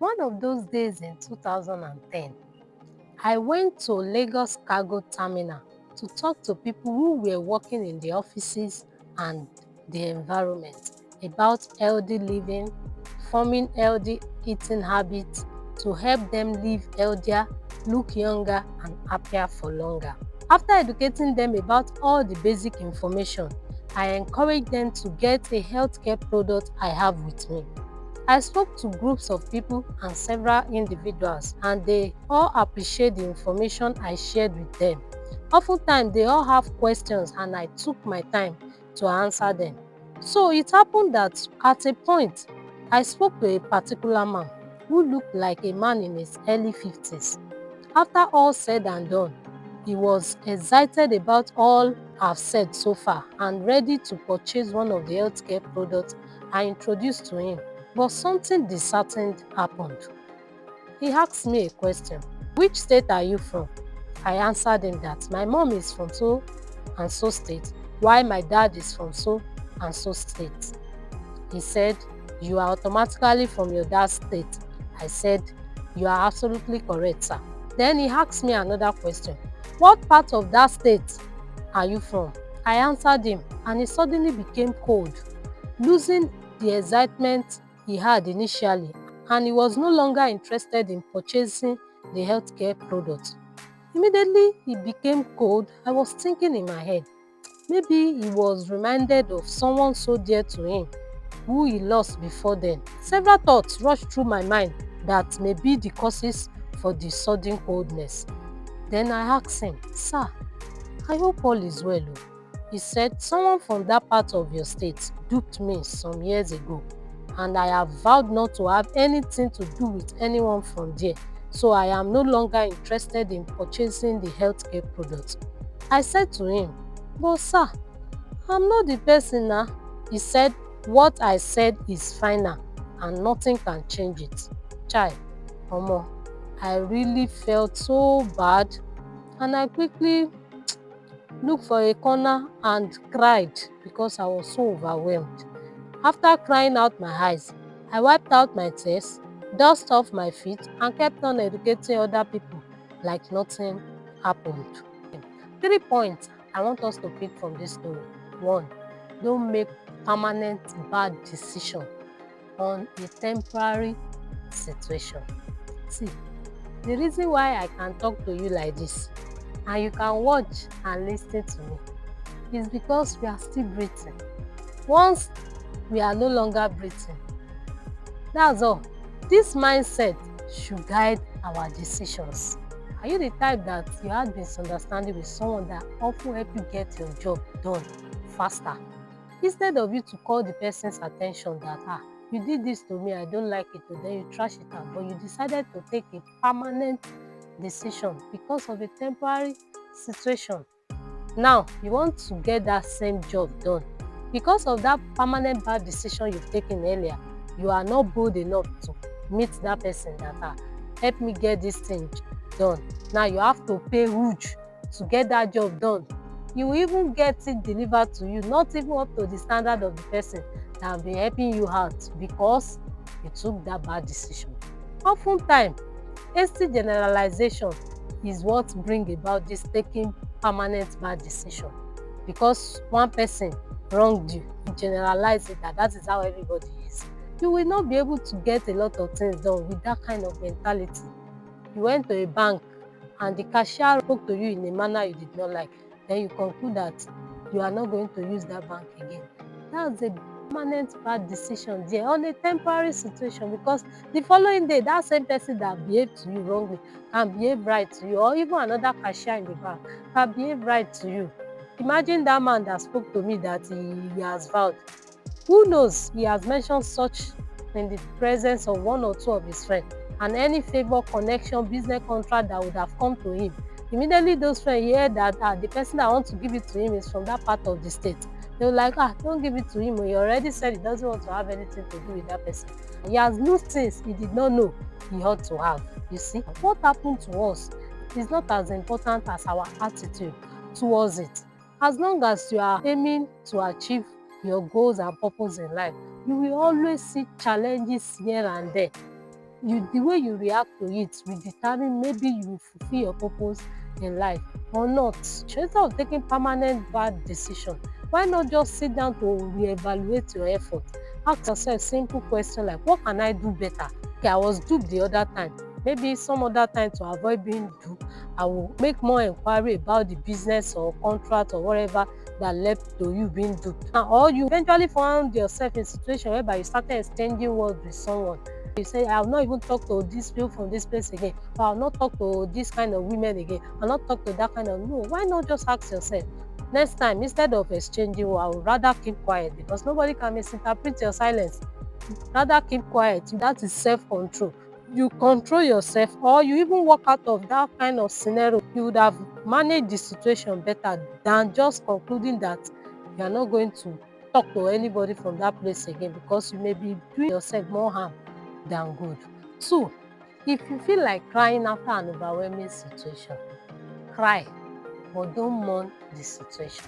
One of those days in 2010, I went to Lagos Cargo Terminal to talk to people who were working in the offices and the environment about healthy living, forming healthy eating habits to help them live healthier, look younger, and happier for longer. After educating them about all the basic information, I encouraged them to get a healthcare product I have with me. I spoke to groups of people and several individuals, and they all appreciate the information I shared with them. Oftentimes, they all have questions, and I took my time to answer them. So it happened that at a point, I spoke to a particular man who looked like a man in his early 50s. After all said and done, he was excited about all I've said so far and ready to purchase one of the healthcare products I introduced to him. But something disheartened happened. He asked me a question. Which state are you from? I answered him that my mom is from so and so state, while my dad is from so and so state. He said, you are automatically from your dad's state. I said, you are absolutely correct, sir. Then he asked me another question. What part of that state are you from? I answered him, and he suddenly became cold, losing the excitement he had initially, and he was no longer interested in purchasing the healthcare product. Immediately he became cold. I was thinking in my head, maybe he was reminded of someone so dear to him who he lost before then. Several thoughts rushed through my mind that may be the causes for the sudden coldness. Then I asked him, sir, I hope all is well. He said, someone from that part of your state duped me some years ago, and I have vowed not to have anything to do with anyone from there, so I am no longer interested in purchasing the healthcare product. I said to him, but sir, I'm not the person now. He said, what I said is final and nothing can change it. Chai, omo, I really felt so bad, and I quickly looked for a corner and cried because I was so overwhelmed. After crying out my eyes, I wiped out my tears, dust off my feet, and kept on educating other people like nothing happened. 3 points I want us to pick from this story. 1. Don't make permanent bad decision on a temporary situation. See, the reason why I can talk to you like this and you can watch and listen to me is because we are still breathing. Once we are no longer breathing, that's all. This mindset should guide our decisions. Are you the type that you had misunderstanding with someone that often help you get your job done faster? Instead of you to call the person's attention that, you did this to me, I don't like it, then you trash it out, but you decided to take a permanent decision because of a temporary situation. Now, you want to get that same job done. Because of that permanent bad decision you've taken earlier, you are not bold enough to meet that person that, help me get this thing done. Now you have to pay huge to get that job done. You will even get it delivered to you, not even up to the standard of the person that have been helping you out because you took that bad decision. Oftentimes, hasty generalization is what bring about this taking permanent bad decision. Because one person wronged you, you generalize it that is how everybody is. You will not be able to get a lot of things done with that kind of mentality. You went to a bank and the cashier spoke to you in a manner you did not like, then you conclude that you are not going to use that bank again. That's a permanent bad decision there on a temporary situation, because the following day that same person that behaved to you wrongly can behave right to you, or even another cashier in the bank can behave right to you. Imagine that man that spoke to me that he has vowed. Who knows, he has mentioned such in the presence of one or two of his friends, and any favor, connection, business contract that would have come to him. Immediately those friends hear that the person that wants to give it to him is from that part of the state. They were like, don't give it to him. He already said he doesn't want to have anything to do with that person. He has lost things he did not know he ought to have. You see, what happened to us is not as important as our attitude towards it. As long as you are aiming to achieve your goals and purpose in life, you will always see challenges here and there. the way you react to it will determine maybe you will fulfill your purpose in life or not. Instead of taking permanent bad decision, why not just sit down to reevaluate your effort? Ask yourself simple question like, what can I do better? Okay, I was duped the other time. Maybe some other time, to avoid being duped, I will make more inquiry about the business or contract or whatever that led to you being duped. Or you eventually found yourself in a situation whereby you started exchanging words with someone. You say, I will not even talk to these people from this place again, or I will not talk to this kind of women again, I will not talk to that kind of. No, why not just ask yourself, next time, instead of exchanging, I would rather keep quiet, because nobody can misinterpret your silence. Rather keep quiet. That is self-control. You control yourself, or you even walk out of that kind of scenario, you would have managed the situation better than just concluding that you are not going to talk to anybody from that place again, because you may be doing yourself more harm than good. 2, if you feel like crying after an overwhelming situation, cry, but don't mourn the situation.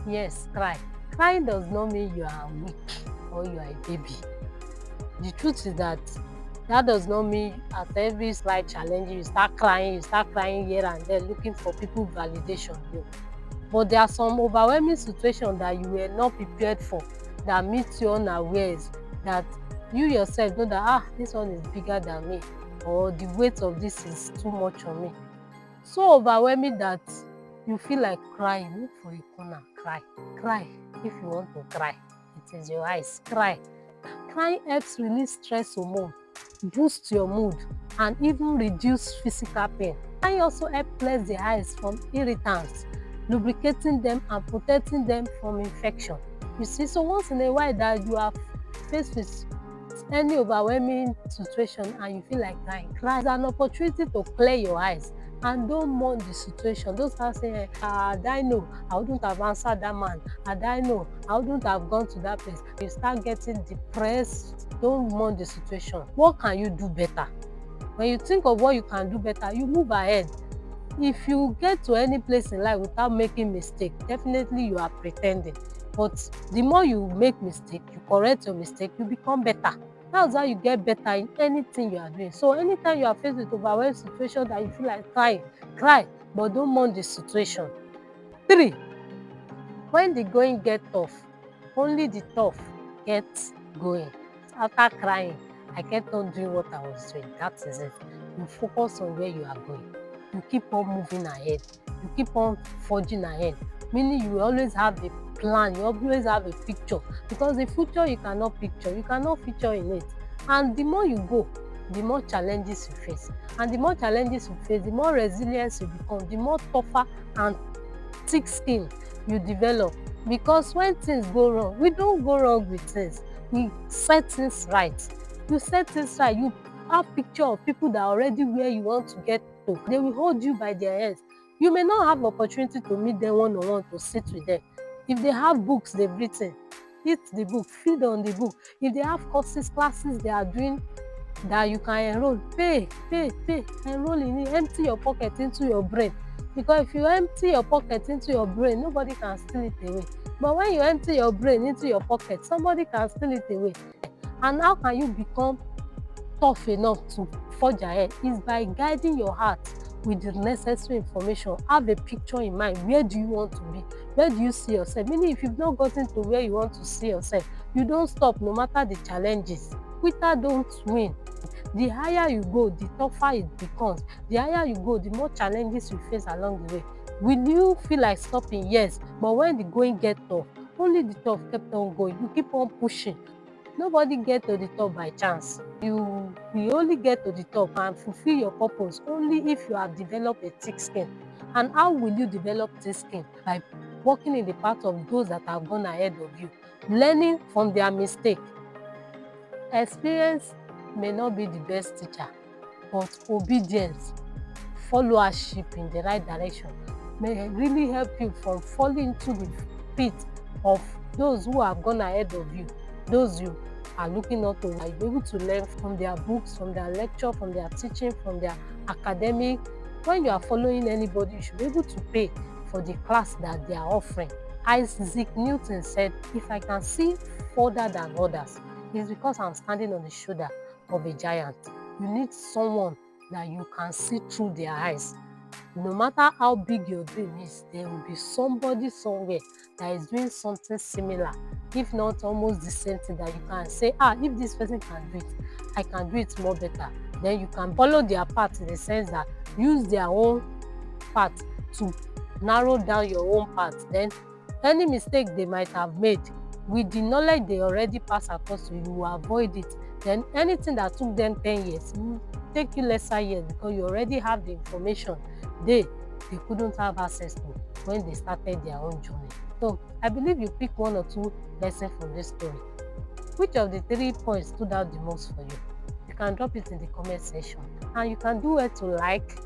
Yes, cry. Crying does not mean you are weak or you are a baby. The truth is that does not mean at every slight challenge you start crying here and there looking for people validation. No. But there are some overwhelming situations that you were not prepared for, that meet you unawares, that you yourself know that this one is bigger than me, or the weight of this is too much on me. So overwhelming that you feel like crying. Look for a corner, cry. Cry if you want to cry. It is your eyes. Cry. Crying helps release stress hormone, boost your mood, and even reduce physical pain. Crying also helps cleanse the eyes from irritants, lubricating them and protecting them from infection. You see, so once in a while that you are faced with any overwhelming situation and you feel like crying, cry is an opportunity to clear your eyes. And don't mourn the situation. Don't start saying, had I know, I wouldn't have answered that man. Had I know, I wouldn't have gone to that place. You start getting depressed. Don't mourn the situation. What can you do better? When you think of what you can do better, you move ahead. If you get to any place in life without making mistake, definitely you are pretending. But the more you make mistake, you correct your mistake, you become better. That's how you get better in anything you are doing. So anytime you are faced with overwhelming situation that you feel like crying, cry, but don't mourn the situation. 3, when the going get tough, only the tough get going. After crying, I kept on doing what I was doing. That is it. You focus on where you are going. You keep on moving ahead. You keep on forging ahead. Meaning you always have a plan. You always have a picture. Because the future you cannot picture. You cannot feature in it. And the more you go, the more challenges you face. And the more challenges you face, the more resilient you become, the more tougher and thick skin you develop. Because when things go wrong, we don't go wrong with things. We set things right. You set things right. You have picture of people that are already where you want to get to. They will hold you by their hands. You may not have opportunity to meet them one-on-one, to sit with them. If they have books they've written, eat the book, feed on the book. If they have courses, classes they are doing that you can enroll, pay, enroll in it, empty your pocket into your brain. Because if you empty your pocket into your brain, nobody can steal it away. But when you empty your brain into your pocket, somebody can steal it away. And how can you become tough enough to forge ahead? Is by guiding your heart with the necessary information. Have a picture in mind. Where do you want to be? Where do you see yourself? Meaning, if you've not gotten to where you want to see yourself, you don't stop no matter the challenges. Quitter don't win. The higher you go, the tougher it becomes. The higher you go, the more challenges you face along the way. Will you feel like stopping? Yes. But when the going get tough, only the tough kept on going. You keep on pushing. Nobody get to the top by chance. You will only get to the top and fulfill your purpose only if you have developed a thick skin. And how will you develop this skin? By walking in the path of those that have gone ahead of you, learning from their mistake. Experience may not be the best teacher, but obedience, followership in the right direction may really help you from falling into the pit of those who have gone ahead of you, those you are looking up to. Are you able to learn from their books, from their lecture, from their teaching, from their academic? When you are following anybody, you should be able to pay for the class that they are offering. Isaac Newton said, if I can see further than others, it's because I'm standing on the shoulder of a giant. You need someone that you can see through their eyes. No matter how big your dream is, there will be somebody somewhere that is doing something similar, if not almost the same thing, that you can say, if this person can do it, I can do it more better. Then you can follow their path, in the sense that use their own path to narrow down your own path. Then any mistake they might have made, with the knowledge they already pass across to you, you will avoid it. Then anything that took them 10 years will take you lesser years, because you already have the information they couldn't have access to when they started their own journey. So I believe you pick one or two lessons from this story. Which of the 3 points stood out the most for you? You can drop it in the comment section, and you can do it to like,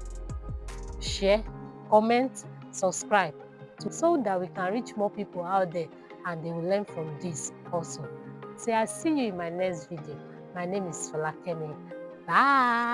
share, comment, subscribe, so that we can reach more people out there and they will learn from this also. So I see you in my next video. My name is Folakemi. Bye.